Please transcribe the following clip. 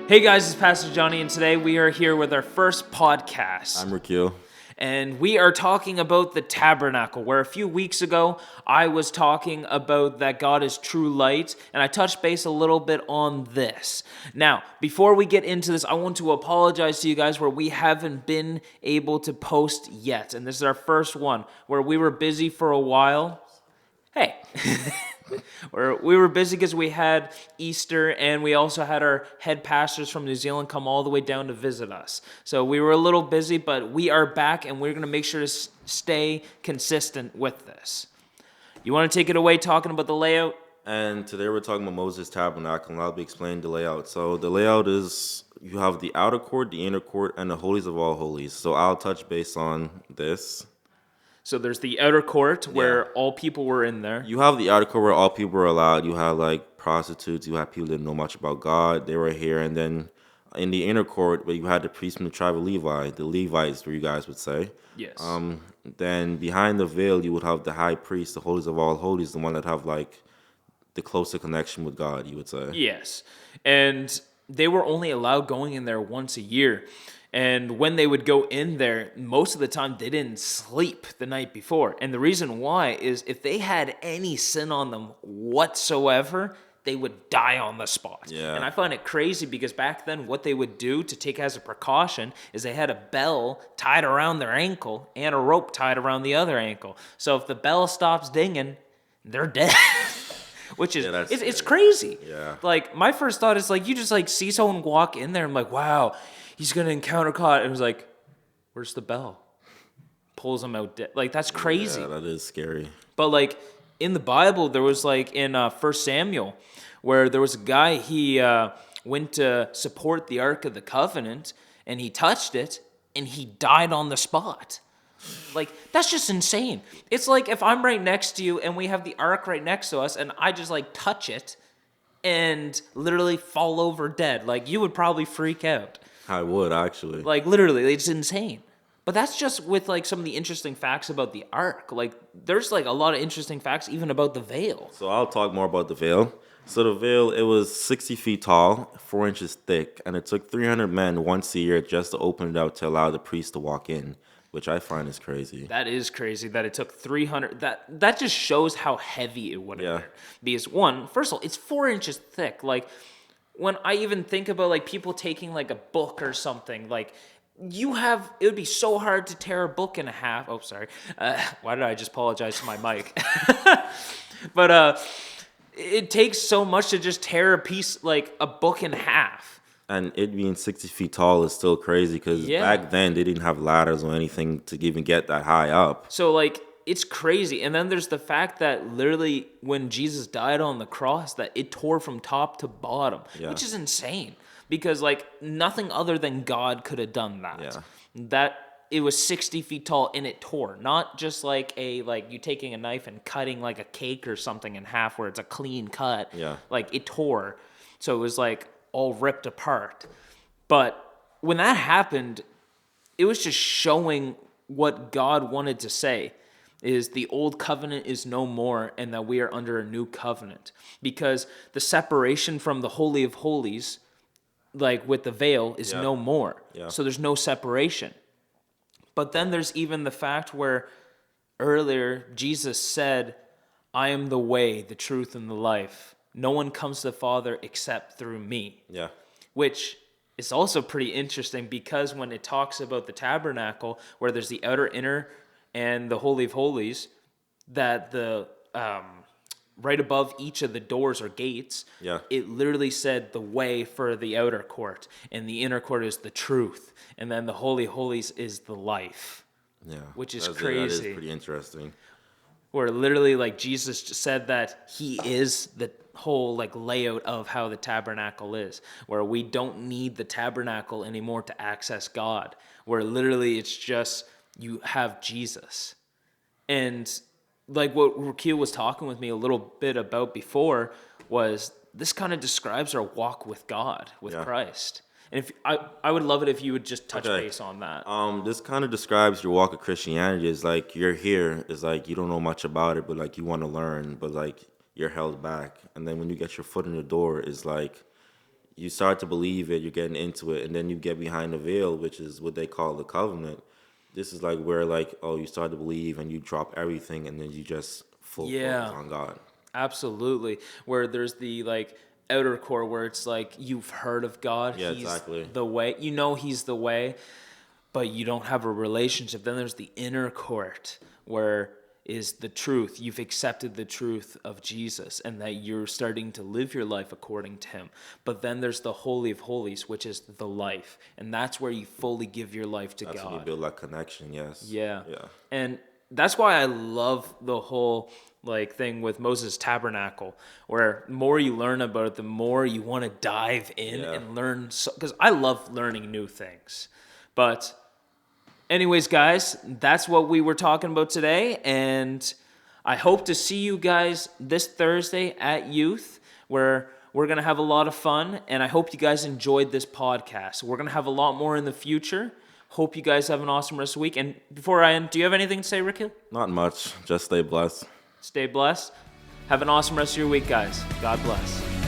Hey guys, it's Pastor Johnny, and today we are here with our first podcast. I'm Raquel. And we are talking about the tabernacle, where a few weeks ago I was talking about that God is true light, and I touched base a little bit on this. Now, before we get into this, I want to apologize to you guys where we haven't been able to post yet. And this is our first one, where we were busy for a while. Hey. We were busy because we had Easter, and we also had our head pastors from New Zealand come all the way down to visit us. So we were a little busy, but we are back, and we're going to make sure to stay consistent with this. You want to take it away talking about the layout? And today we're talking about Moses' tabernacle, and I'll be explaining the layout. So the layout is you have the outer court, the inner court, and the holies of all holies. So I'll touch base on this. So there's the outer court where all people were in there. You have the outer court where all people were allowed. You have like prostitutes. You have people that didn't know much about God. They were here. And then in the inner court where you had the priests from the tribe of Levi, the Levites, where you guys would say. Yes. Then behind the veil, you would have the high priest, the holies of all holies, the one that have like the closer connection with God, you would say. Yes. And they were only allowed going in there once a year. And when they would go in there, most of the time they didn't sleep the night before. And the reason why is if they had any sin on them whatsoever, they would die on the spot. Yeah. And I find it crazy because back then what they would do to take as a precaution is they had a bell tied around their ankle and a rope tied around the other ankle. So if the bell stops dinging, they're dead. Which is, it's crazy. Yeah. Like, my first thought is, like, you just, like, see someone walk in there and, like, wow, he's going to encounter God. And it was like, where's the bell? Pulls him out dead. Like, that's crazy. Yeah, that is scary. But, like, in the Bible, there was, like, in 1 Samuel, where there was a guy, he went to support the Ark of the Covenant, and he touched it, and he died on the spot. Like, that's just insane. It's like if I'm right next to you and we have the ark right next to us and I just like touch it and literally fall over dead. Like, you would probably freak out. I would, actually. Like, literally, it's insane. But that's just with like some of the interesting facts about the ark. Like, there's like a lot of interesting facts even about the veil. So I'll talk more about the veil. So the veil, it was 60 feet tall, 4 inches thick, and it took 300 men once a year just to open it out to allow the priest to walk in, which I find is crazy. That is crazy that it took 300. That just shows how heavy it would have been. Because one, first of all, it's 4 inches thick. Like, when I even think about like people taking like a book or something, like it would be so hard to tear a book in half. Oh, sorry. Why did I just apologize to my mic? But it takes so much to just tear a piece, like a book in half. And it being 60 feet tall is still crazy because back then they didn't have ladders or anything to even get that high up. So, like, it's crazy. And then there's the fact that literally when Jesus died on the cross, that it tore from top to bottom, which is insane. Because, like, nothing other than God could have done that. Yeah. That it was 60 feet tall and it tore. Not just like you taking a knife and cutting like a cake or something in half where it's a clean cut. Yeah. Like, it tore. So it was like all ripped apart. But when that happened, it was just showing what God wanted to say is the old covenant is no more and that we are under a new covenant. Because the separation from the Holy of Holies, like with the veil, is no more. Yeah. So there's no separation. But then there's even the fact where earlier Jesus said, I am the way, the truth, and the life. No one comes to the Father except through me. Yeah. Which is also pretty interesting because when it talks about the tabernacle, where there's the outer, inner, and the Holy of Holies, that the right above each of the doors or gates, it literally said the way for the outer court, and the inner court is the truth, and then the Holy of Holies is the life. Yeah. Which is That crazy. is pretty interesting. Where literally, like, Jesus just said that he is the whole, like, layout of how the tabernacle is. Where we don't need the tabernacle anymore to access God. Where literally it's just, you have Jesus. And, like, what Raquel was talking with me a little bit about before was this kind of describes our walk with God, with Christ. And if I would love it if you would just touch base on that. This kind of describes your walk of Christianity. It's like you're here. It's like you don't know much about it, but like you want to learn, but like you're held back. And then when you get your foot in the door, it's like you start to believe it, you're getting into it, and then you get behind the veil, which is what they call the covenant. This is like where like, oh, you start to believe and you drop everything and then you just full Yeah. focus on God. Absolutely. Where there's the like outer core where it's like you've heard of God. Yeah, He's exactly. the way. You know he's the way, but you don't have a relationship. Then there's the inner court where is the truth. You've accepted the truth of Jesus and that you're starting to live your life according to him. But then there's the Holy of Holies, which is the life. And that's where you fully give your life to That's God. when you build that connection, yes. Yeah. Yeah. And that's why I love the whole like thing with Moses Tabernacle, where more you learn about it, the more you want to dive in Yeah. and learn. Because I love learning new things. But anyways, guys, that's what we were talking about today. And I hope to see you guys this Thursday at Youth, where we're going to have a lot of fun. And I hope you guys enjoyed this podcast. We're going to have a lot more in the future. Hope you guys have an awesome rest of the week. And before I end, do you have anything to say, Rickil? Not much. Just stay blessed. Stay blessed. Have an awesome rest of your week, guys. God bless.